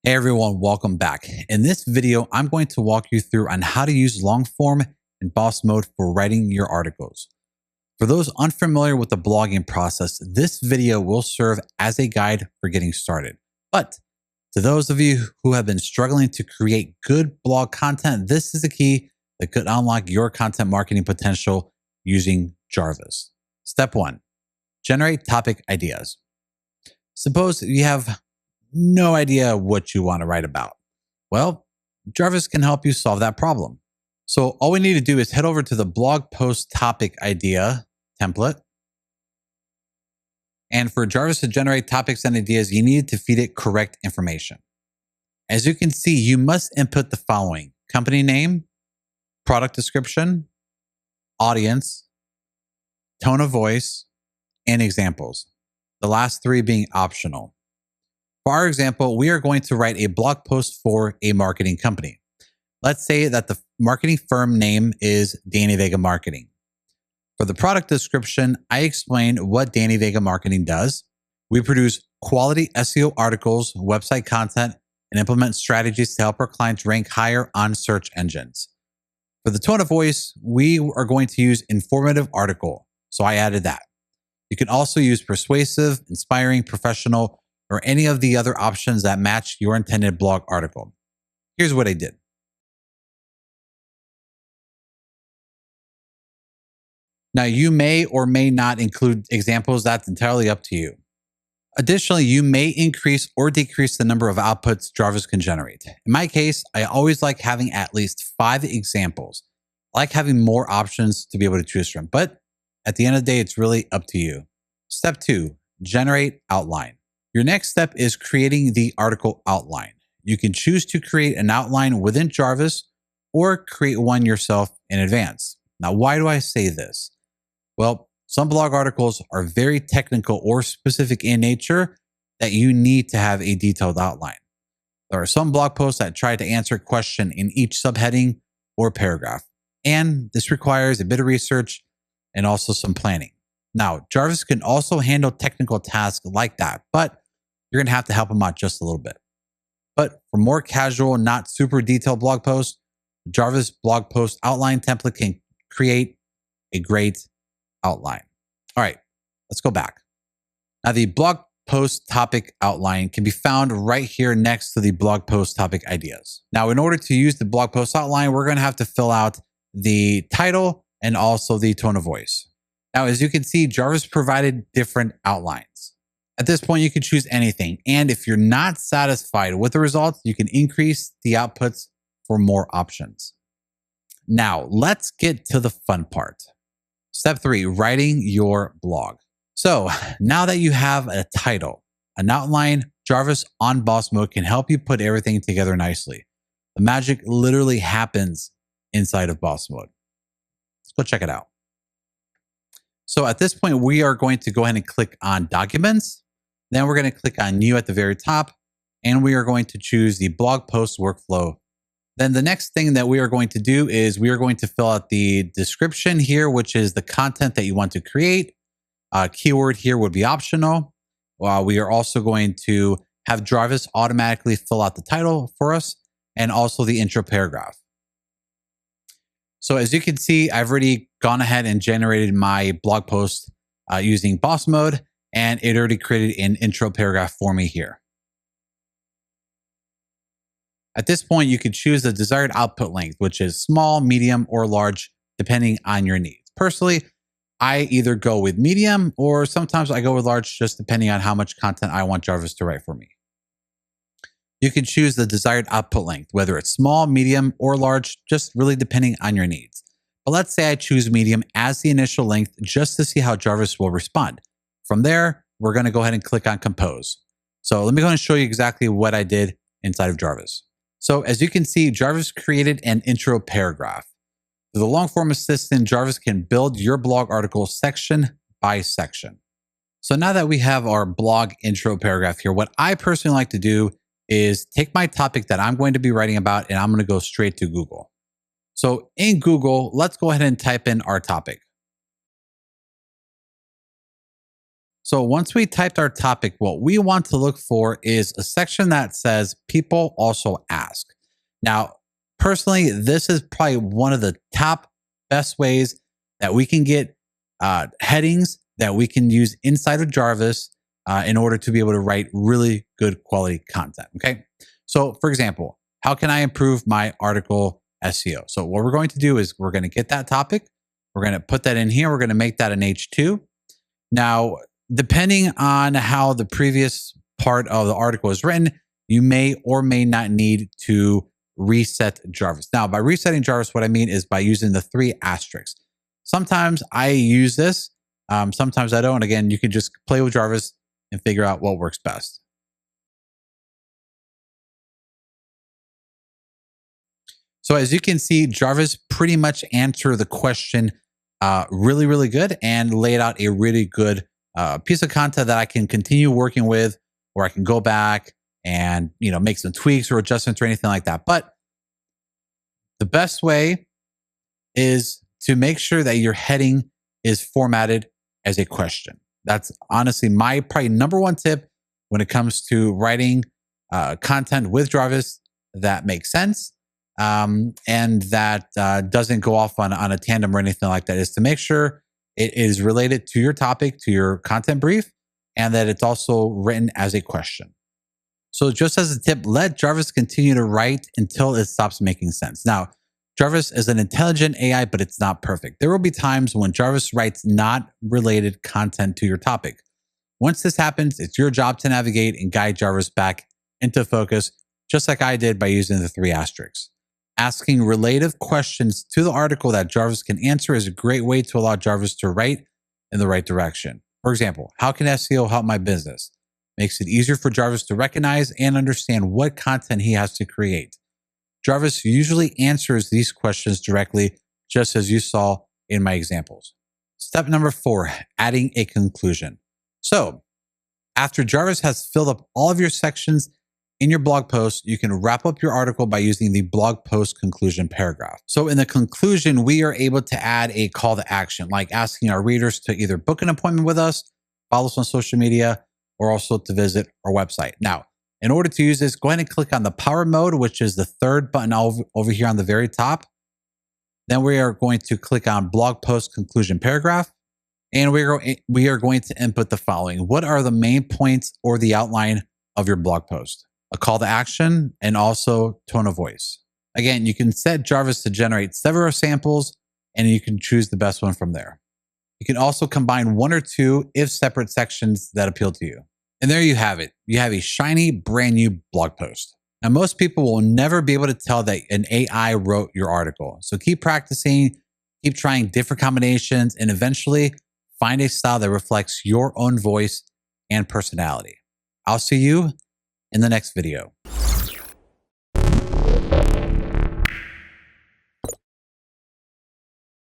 Hey everyone, welcome back. In this video, I'm going to walk you through on how to use long form and boss mode for writing your articles. For those unfamiliar with the blogging process, this video will serve as a guide for getting started. But to those of you who have been struggling to create good blog content, this is the key that could unlock your content marketing potential using Jarvis. Step 1, generate topic ideas. Suppose you have no idea what you want to write about. Well, Jarvis can help you solve that problem. So all we need to do is head over to the blog post topic idea template. And for Jarvis to generate topics and ideas, you need to feed it correct information. As you can see, you must input the following: company name, product description, audience, tone of voice, and examples. The last three being optional. For our example, we are going to write a blog post for a marketing company. Let's say that the marketing firm name is Danny Veiga Marketing. For the product description, I explain what Danny Veiga Marketing does. We produce quality SEO articles, website content, and implement strategies to help our clients rank higher on search engines. For the tone of voice, we are going to use informative article, so I added that. You can also use persuasive, inspiring, professional, or any of the other options that match your intended blog article. Here's what I did. Now, you may or may not include examples. That's entirely up to you. Additionally, you may increase or decrease the number of outputs Jarvis can generate. In my case, I always like having at least 5 examples. I like having more options to be able to choose from, but at the end of the day, it's really up to you. Step 2, generate outline. Your next step is creating the article outline. You can choose to create an outline within Jarvis or create one yourself in advance. Now, why do I say this? Well, some blog articles are very technical or specific in nature that you need to have a detailed outline. There are some blog posts that try to answer a question in each subheading or paragraph, and this requires a bit of research and also some planning. Now, Jarvis can also handle technical tasks like that, but you're going to have to help them out just a little bit. But for more casual, not super detailed blog posts, the Jarvis blog post outline template can create a great outline. All right, let's go back. Now, the blog post topic outline can be found right here next to the blog post topic ideas. Now, in order to use the blog post outline, we're going to have to fill out the title and also the tone of voice. Now, as you can see, Jarvis provided different outlines. At this point, you can choose anything. And if you're not satisfied with the results, you can increase the outputs for more options. Now, let's get to the fun part. Step 3, writing your blog. So now that you have a title, an outline, Jarvis on boss mode can help you put everything together nicely. The magic literally happens inside of boss mode. Let's go check it out. So at this point, we are going to go ahead and click on documents. Then we're going to click on new at the very top, and we are going to choose the blog post workflow. Then the next thing that we are going to do is we are going to fill out the description here, which is the content that you want to create. Keyword here would be optional. We are also going to have Jarvis automatically fill out the title for us and also the intro paragraph. So as you can see, I've already gone ahead and generated my blog post using boss mode, and it already created an intro paragraph for me here. At this point, you could choose the desired output length, which is small, medium, or large, depending on your needs. Personally, I either go with medium or sometimes I go with large, just depending on how much content I want Jarvis to write for me. You can choose the desired output length, whether it's small, medium, or large, just really depending on your needs. But let's say I choose medium as the initial length just to see how Jarvis will respond. From there, we're going to go ahead and click on compose. So let me go ahead and show you exactly what I did inside of Jarvis. So as you can see, Jarvis created an intro paragraph. With the long form assistant, Jarvis can build your blog article section by section. So now that we have our blog intro paragraph here, what I personally like to do is take my topic that I'm going to be writing about and I'm going to go straight to Google. So in Google, let's go ahead and type in our topic. So once we typed our topic, what we want to look for is a section that says people also ask. Now, personally, this is probably one of the top best ways that we can get headings that we can use inside of Jarvis in order to be able to write really good quality content. Okay. So for example, how can I improve my article SEO? So what we're going to do is we're going to get that topic. We're going to put that in here. We're going to make that an H2. Now, depending on how the previous part of the article is written, you may or may not need to reset Jarvis. Now, by resetting Jarvis, what I mean is by using the 3 asterisks. Sometimes I use this, sometimes I don't. Again, you can just play with Jarvis and figure out what works best. So as you can see, Jarvis pretty much answered the question really, really good and laid out a really good piece of content that I can continue working with, or I can go back and make some tweaks or adjustments or anything like that. But the best way is to make sure that your heading is formatted as a question. That's honestly my probably number one tip when it comes to writing content with Jarvis that makes sense and that doesn't go off on a tandem or anything like that, is to make sure it is related to your topic, to your content brief, and that it's also written as a question. So just as a tip, let Jarvis continue to write until it stops making sense. Now, Jarvis is an intelligent AI, but it's not perfect. There will be times when Jarvis writes not related content to your topic. Once this happens, it's your job to navigate and guide Jarvis back into focus, just like I did by using the 3 asterisks. Asking relative questions to the article that Jarvis can answer is a great way to allow Jarvis to write in the right direction. For example, how can SEO help my business? Makes it easier for Jarvis to recognize and understand what content he has to create. Jarvis usually answers these questions directly, just as you saw in my examples. Step number 4, adding a conclusion. So after Jarvis has filled up all of your sections in your blog post, you can wrap up your article by using the blog post conclusion paragraph. So in the conclusion, we are able to add a call to action, like asking our readers to either book an appointment with us, follow us on social media, or also to visit our website. Now, in order to use this, go ahead and click on the power mode, which is the 3rd button over here on the very top. Then we are going to click on blog post conclusion paragraph. And we are going to input the following. What are the main points or the outline of your blog post? A call to action, and also tone of voice. Again, you can set Jarvis to generate several samples, and you can choose the best one from there. You can also combine 1 or 2 if separate sections that appeal to you. And there you have it. You have a shiny, brand new blog post. Now, most people will never be able to tell that an AI wrote your article. So keep practicing, keep trying different combinations, and eventually find a style that reflects your own voice and personality. I'll see you in the next video.